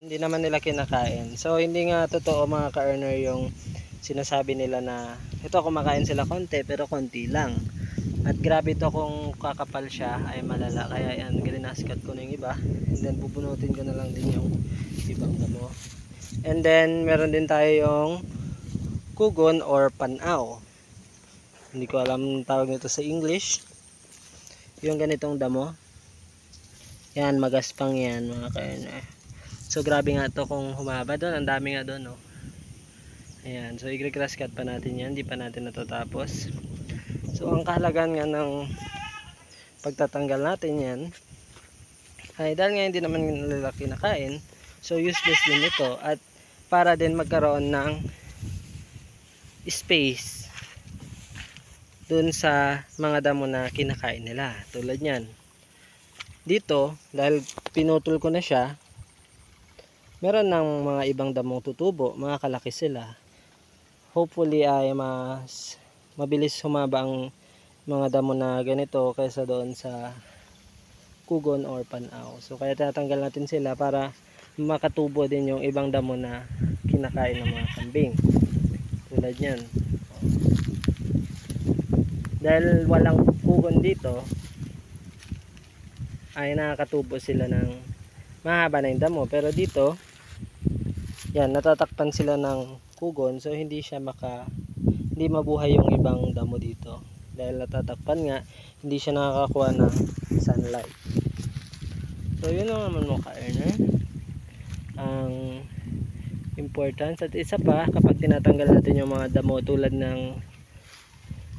Hindi naman nila kinakain. So hindi nga totoo mga ka-earner yung sinasabi nila na ito kumakain sila konti pero konti lang. At grabe to kung kakapal siya ay malala. Kaya yan, ginaskat ko na yung iba. And then pupunutin ko na lang din yung ibang damo. And then meron din tayo yung kugon or panaw. Hindi ko alam tawag nito sa English. Yung ganitong damo. Yan, magaspang yan mga ka-earner. So grabe nga to kung humaba doon. Ang dami nga doon, no. Ayan, so i-grass cut pa natin yan. Hindi pa natin natatapos. So ang kahalagan nga ng pagtatanggal natin yan ay dahil nga hindi naman nila kinakain, so useless din ito. At para din magkaroon ng space dun sa mga damo na kinakain nila. Tulad yan. Dito, dahil pinutol ko na siya, meron ng mga ibang damong tutubo, mga kalaki sila. Hopefully ay mas mabilis humaba ang mga damo na ganito kaysa doon sa kugon or panaw. So kaya tatanggal natin sila para makatubo din yung ibang damo na kinakain ng mga kambing. Tulad yan. Dahil walang kugon dito, ay nakakatubo sila ng mahaba na yung damo. Pero dito, yan, natatakpan sila ng kugon, so hindi mabuhay yung ibang damo dito dahil natatakpan nga, hindi siya nakakakuha ng sunlight. So yun lang naman mga ka-earner ang importance. At isa pa, kapag tinatanggal natin yung mga damo tulad ng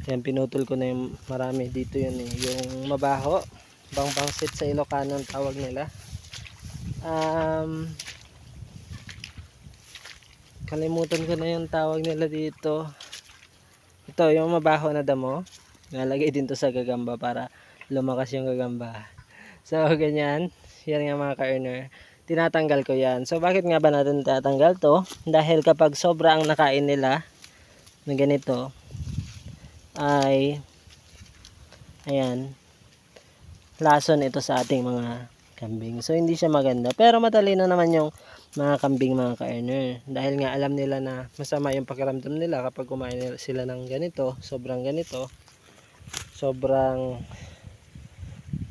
yan, pinutol ko na yung marami dito, yun yung mabaho, bangsit sa Ilocano ang tawag nila. Kalimutan ko na yung tawag nila dito. Ito yung mabaho na damo, nalagay din to sa gagamba para lumakas yung gagamba. So ganyan, yan nga mga ka-earner, tinatanggal ko yan. So bakit nga ba natin tinatanggal to? Dahil kapag sobra ang nakain nila na ganito ay ayan, lason ito sa ating mga kambing. So hindi siya maganda, pero matalino naman yung mga kambing mga ka-earner, dahil nga alam nila na masama yung pakiramdam nila kapag kumain sila ng ganito, sobrang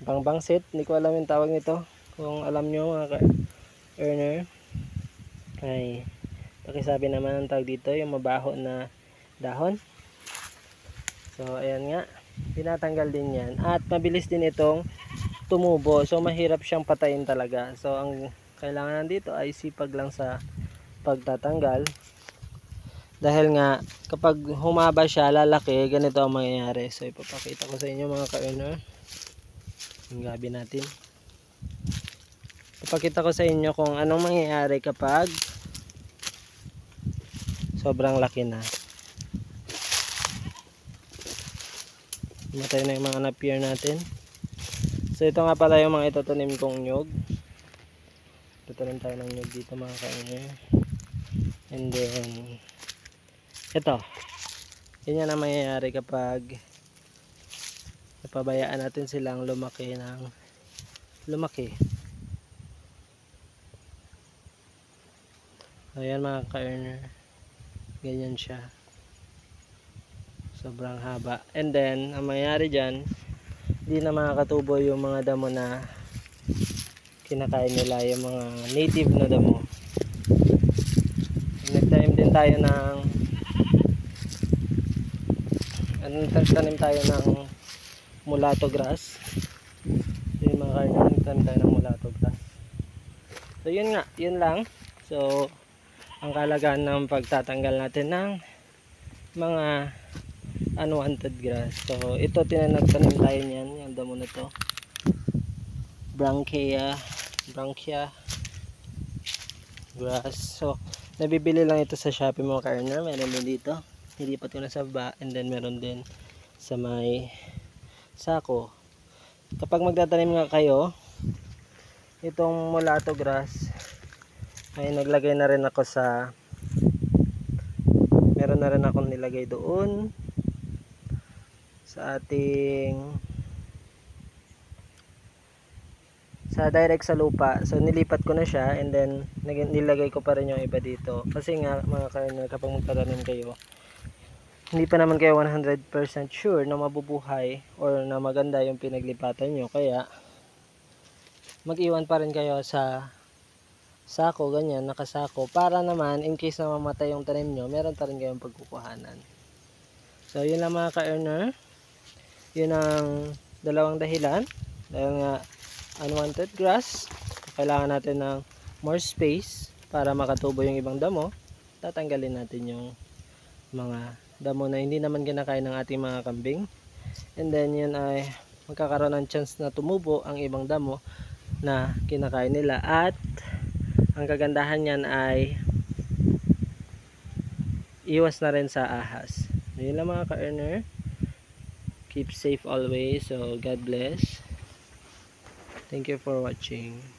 pangbangsit. Hindi ko alam yung tawag nito. Kung alam nyo mga ka-earner ay pakisabi naman ang tawag dito, yung mabaho na dahon. So ayan nga, tinatanggal din yan at mabilis din itong tumubo. So mahirap siyang patayin talaga. So ang kailangan nandito ay sipag lang sa pagtatanggal, dahil nga kapag humaba siya, lalaki, ganito ang mangyayari. So ipapakita ko sa inyo mga ka-earner yung gabi natin. Ipapakita ko sa inyo kung anong mangyayari kapag sobrang laki na. Matay na yung mga napier natin. So ito nga pala yung mga itatanim kong nyug. Tatanim tayo ng nyug dito mga ka-earner. And then ito, yun yan ang mangyayari kapag napabayaan natin silang lumaki. Ayan mga ka-earner, ganyan siya, sobrang haba. And then ang mangyayari dyan, hindi na makakatubo yung mga damo na kinakain nila, yung mga native na damo. Nagtanim din tayo ng tanim tayo ng mulatto grass. Yung mga karne, nagtanim tayo ng mulatto grass. So yun nga, yun lang. So ang kalagahan ng pagtatanggal natin ng mga unwanted grass. So ito, tinanagtanim tayo niyan, yung damo na to, branchia grass. So nabibili lang ito sa Shopee mga ka-earner. Meron din dito, nilipat ko na sa baba, and then meron din sa may sako. Kapag magtatanim nga kayo itong mulatto grass, ay naglagay na rin ako meron na rin akong nilagay doon sa ating direct sa lupa. So nilipat ko na siya, and then nilagay ko pa rin yung iba dito. Kasi nga mga ka-earner, kapag magpatanim kayo, hindi pa naman kayo 100% sure na mabubuhay or na maganda yung pinaglipatan nyo. Kaya mag-iwan pa rin kayo sa sako, ganyan, nakasako, para naman in case na mamatay yung tanim nyo, meron pa rin kayong pagkukuhanan. So yun lang mga ka-earner, yun ang dalawang dahilan. Dahil nga unwanted grass, kailangan natin ng more space para makatubo yung ibang damo. Tatanggalin natin yung mga damo na hindi naman kinakain ng ating mga kambing, and then yun ay magkakaroon ng chance na tumubo ang ibang damo na kinakain nila. At ang kagandahan niyan ay iwas na rin sa ahas. Yun lang mga ka-earner, keep safe always. So God bless, thank you for watching.